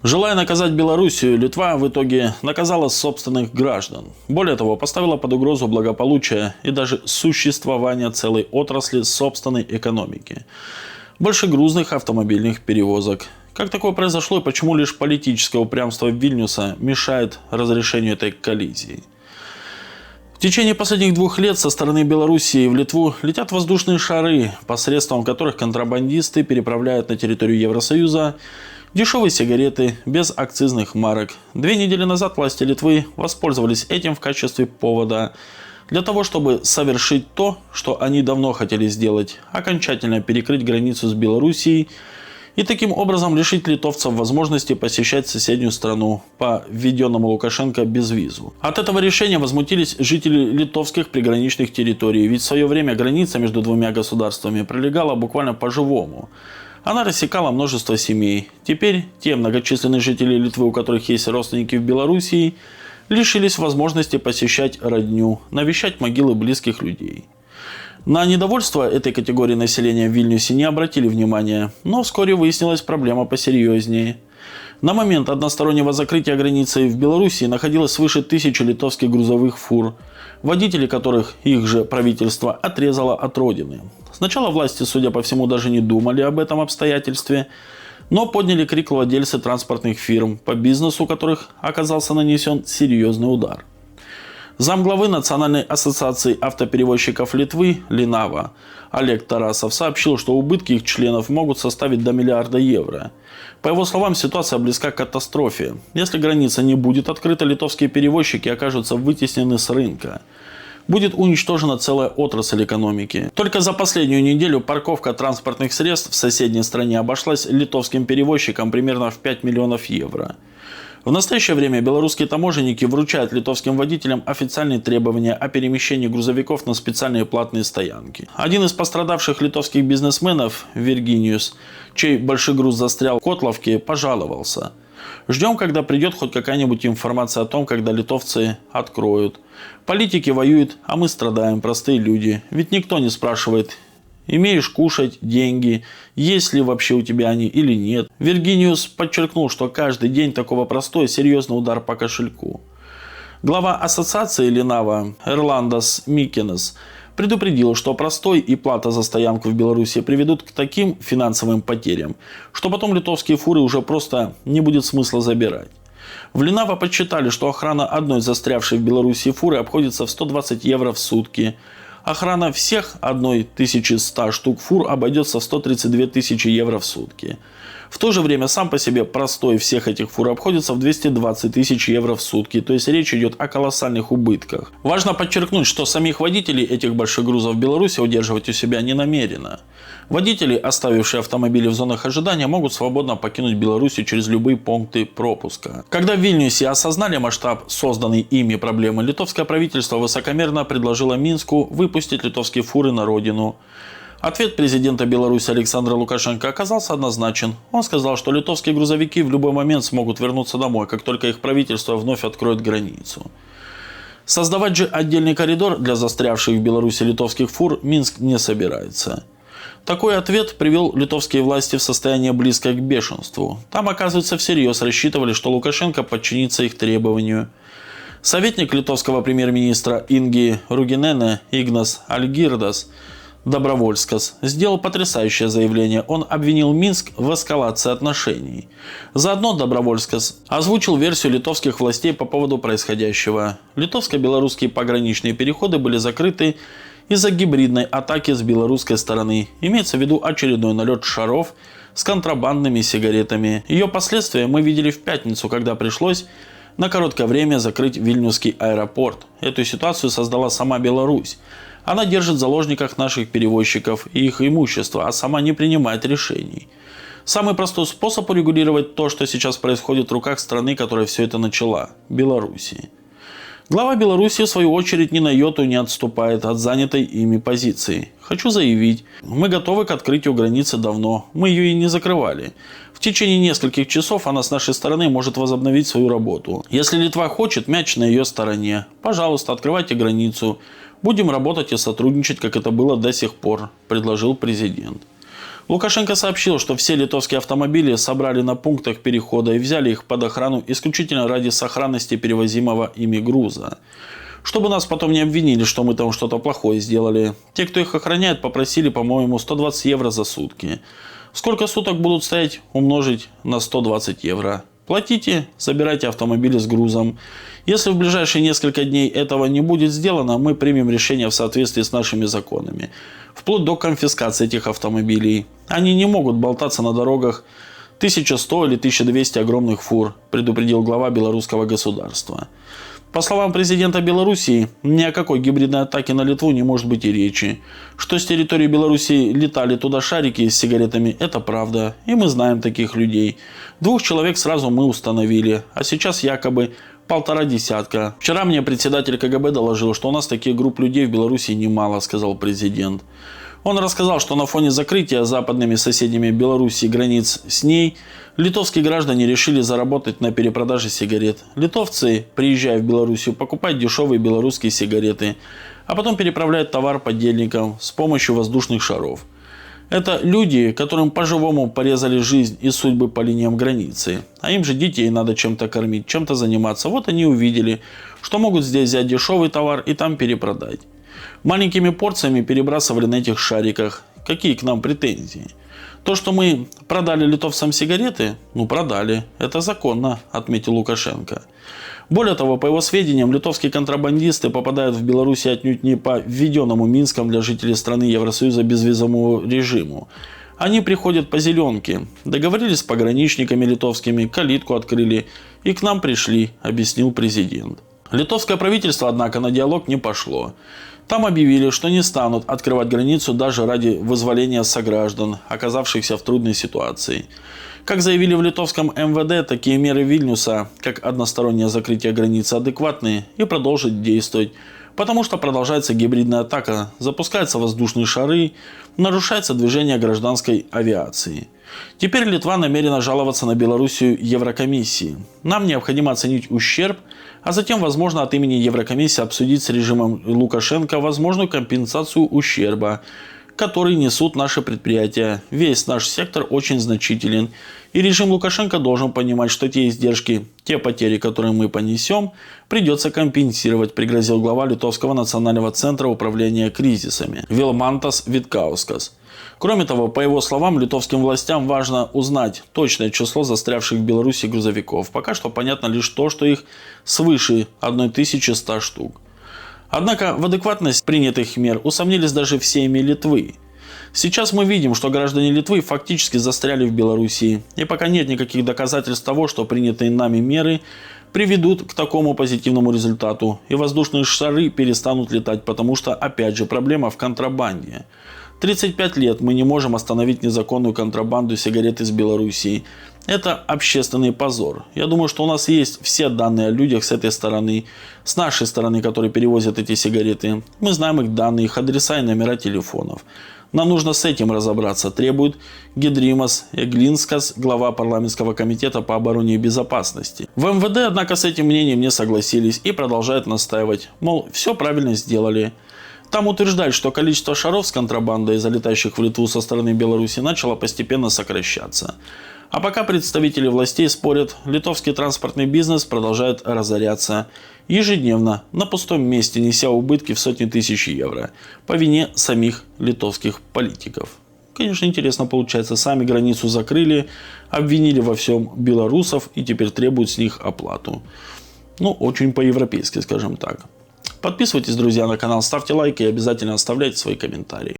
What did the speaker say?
Желая наказать Белоруссию, Литва в итоге наказала собственных граждан. Более того, поставила под угрозу благополучие и даже существование целой отрасли собственной экономики – большегрузных автомобильных перевозок. Как такое произошло и почему лишь политическое упрямство Вильнюса мешает разрешению этой коллизии? В течение последних 2 лет со стороны Белоруссии в Литву летят воздушные шары, посредством которых контрабандисты переправляют на территорию Евросоюза дешевые сигареты без акцизных марок. 2 недели назад власти Литвы воспользовались этим в качестве повода для того, чтобы совершить то, что они давно хотели сделать – окончательно перекрыть границу с Белоруссией и таким образом лишить литовцев возможности посещать соседнюю страну по введенному Лукашенко безвизу. От этого решения возмутились жители литовских приграничных территорий, ведь в свое время граница между 2 государствами пролегала буквально по-живому. Она рассекала множество семей. Теперь те многочисленные жители Литвы, у которых есть родственники в Белоруссии, лишились возможности посещать родню, навещать могилы близких людей. На недовольство этой категории населения в Вильнюсе не обратили внимания, но вскоре выяснилась проблема посерьезнее. На момент одностороннего закрытия границы в Белоруссии находилось свыше 1000 литовских грузовых фур, водители которых их же правительство отрезало от родины. Сначала власти, судя по всему, даже не думали об этом обстоятельстве, но подняли крик владельцы транспортных фирм, по бизнесу которых оказался нанесен серьезный удар. Замглавы Национальной ассоциации автоперевозчиков Литвы Линава Олег Тарасов сообщил, что убытки их членов могут составить до миллиарда евро. По его словам, ситуация близка к катастрофе. Если граница не будет открыта, литовские перевозчики окажутся вытеснены с рынка. Будет уничтожена целая отрасль экономики. Только за последнюю неделю парковка транспортных средств в соседней стране обошлась литовским перевозчикам примерно в 5 миллионов евро. В настоящее время белорусские таможенники вручают литовским водителям официальные требования о перемещении грузовиков на специальные платные стоянки. Один из пострадавших литовских бизнесменов, Виргиниус, чей большой груз застрял в Котловке, пожаловался: «Ждем, когда придет хоть какая-нибудь информация о том, когда литовцы откроют. Политики воюют, а мы страдаем, простые люди. Ведь никто не спрашивает, имеешь кушать, деньги, есть ли вообще у тебя они или нет». Виргиниус подчеркнул, что каждый день такого простой серьезный удар по кошельку. Глава ассоциации Линава Эрландас Микенес предупредил, что простой и плата за стоянку в Беларуси приведут к таким финансовым потерям, что потом литовские фуры уже просто не будет смысла забирать. В Линава подсчитали, что охрана одной застрявшей в Беларуси фуры обходится в 120 евро в сутки. Охрана всех 1100 штук фур обойдется в 132 тысячи евро в сутки. В то же время сам по себе простой всех этих фур обходится в 220 тысяч евро в сутки, то есть речь идет о колоссальных убытках. Важно подчеркнуть, что самих водителей этих больших грузов в Беларуси удерживать у себя не намерено. Водители, оставившие автомобили в зонах ожидания, могут свободно покинуть Белоруссию через любые пункты пропуска. Когда в Вильнюсе осознали масштаб созданной ими проблемы, литовское правительство высокомерно предложило Минску выпустить литовские фуры на родину. Ответ президента Беларуси Александра Лукашенко оказался однозначен. Он сказал, что литовские грузовики в любой момент смогут вернуться домой, как только их правительство вновь откроет границу. Создавать же отдельный коридор для застрявших в Беларуси литовских фур Минск не собирается. Такой ответ привел литовские власти в состояние близкое к бешенству. Там, оказывается, всерьез рассчитывали, что Лукашенко подчинится их требованию. Советник литовского премьер-министра Инги Ругинене Игнас Альгирдас Добровольскас сделал потрясающее заявление. Он обвинил Минск в эскалации отношений. Заодно Добровольскас озвучил версию литовских властей по поводу происходящего. Литовско-белорусские пограничные переходы были закрыты из-за гибридной атаки с белорусской стороны. Имеется в виду очередной налет шаров с контрабандными сигаретами. Ее последствия мы видели в пятницу, когда пришлось на короткое время закрыть Вильнюсский аэропорт. Эту ситуацию создала сама Беларусь. Она держит в заложниках наших перевозчиков и их имущество, а сама не принимает решений. Самый простой способ урегулировать то, что сейчас происходит в руках страны, которая все это начала – Белоруссии. Глава Беларуси, в свою очередь, ни на йоту не отступает от занятой ими позиции. Хочу заявить, мы готовы к открытию границы давно, мы ее и не закрывали. В течение нескольких часов она с нашей стороны может возобновить свою работу. Если Литва хочет, мяч на ее стороне. Пожалуйста, открывайте границу. Будем работать и сотрудничать, как это было до сих пор, предложил президент. Лукашенко сообщил, что все литовские автомобили собрали на пунктах перехода и взяли их под охрану исключительно ради сохранности перевозимого ими груза. Чтобы нас потом не обвинили, что мы там что-то плохое сделали. Те, кто их охраняет, попросили, по-моему, 120 евро за сутки. Сколько суток будут стоять, умножить на 120 евро. Платите, забирайте автомобили с грузом. Если в ближайшие несколько дней этого не будет сделано, мы примем решение в соответствии с нашими законами. Вплоть до конфискации этих автомобилей. Они не могут болтаться на дорогах 1100 или 1200 огромных фур, предупредил глава белорусского государства. По словам президента Белоруссии, ни о какой гибридной атаке на Литву не может быть и речи. Что с территории Белоруссии летали туда шарики с сигаретами, это правда. И мы знаем таких людей. 2 человек сразу мы установили, а сейчас якобы 1,5 десятка. Вчера мне председатель КГБ доложил, что у нас таких групп людей в Белоруссии немало, сказал президент. Он рассказал, что на фоне закрытия западными соседями Белоруссии границ с ней, литовские граждане решили заработать на перепродаже сигарет. Литовцы, приезжая в Белоруссию, покупают дешевые белорусские сигареты, а потом переправляют товар подельникам с помощью воздушных шаров. Это люди, которым по-живому порезали жизнь и судьбы по линиям границы. А им же детей надо чем-то кормить, чем-то заниматься. Вот они увидели, что могут здесь взять дешевый товар и там перепродать. Маленькими порциями перебрасывали на этих шариках. Какие к нам претензии? То, что мы продали литовцам сигареты, продали. Это законно, отметил Лукашенко. Более того, по его сведениям, литовские контрабандисты попадают в Беларусь отнюдь не по введенному Минском для жителей страны Евросоюза безвизовому режиму. Они приходят по зеленке. Договорились с пограничниками литовскими, калитку открыли и к нам пришли, объяснил президент. Литовское правительство, однако, на диалог не пошло. Там объявили, что не станут открывать границу даже ради вызволения сограждан, оказавшихся в трудной ситуации. Как заявили в литовском МВД, такие меры Вильнюса, как одностороннее закрытие границы, адекватны и продолжат действовать, потому что продолжается гибридная атака, запускаются воздушные шары, нарушается движение гражданской авиации. Теперь Литва намерена жаловаться на Белоруссию Еврокомиссии. Нам необходимо оценить ущерб, а затем, возможно, от имени Еврокомиссии обсудить с режимом Лукашенко возможную компенсацию ущерба, который несут наши предприятия. Весь наш сектор очень значителен, и режим Лукашенко должен понимать, что те издержки, те потери, которые мы понесем, придется компенсировать, пригрозил глава Литовского национального центра управления кризисами Вилмантас Виткаускас. Кроме того, по его словам, литовским властям важно узнать точное число застрявших в Беларуси грузовиков. Пока что понятно лишь то, что их свыше 1100 штук. Однако в адекватность принятых мер усомнились даже в Сейме Литвы. Сейчас мы видим, что граждане Литвы фактически застряли в Белоруссии, и пока нет никаких доказательств того, что принятые нами меры приведут к такому позитивному результату, и воздушные шары перестанут летать, потому что, опять же, проблема в контрабанде. 35 лет мы не можем остановить незаконную контрабанду сигарет из Белоруссии. Это общественный позор. Я думаю, что у нас есть все данные о людях с этой стороны, с нашей стороны, которые перевозят эти сигареты. Мы знаем их данные, их адреса и номера телефонов. Нам нужно с этим разобраться, требует Гедримас Эглинскас, глава парламентского комитета по обороне и безопасности. В МВД, однако, с этим мнением не согласились и продолжают настаивать, мол, все правильно сделали. Там утверждают, что количество шаров с контрабандой, залетающих в Литву со стороны Беларуси, начало постепенно сокращаться. А пока представители властей спорят, литовский транспортный бизнес продолжает разоряться. Ежедневно, на пустом месте, неся убытки в сотни тысяч евро. По вине самих литовских политиков. Конечно, интересно получается. Сами границу закрыли, обвинили во всем белорусов и теперь требуют с них оплату. Очень по-европейски, скажем так. Подписывайтесь, друзья, на канал, ставьте лайки и обязательно оставляйте свои комментарии.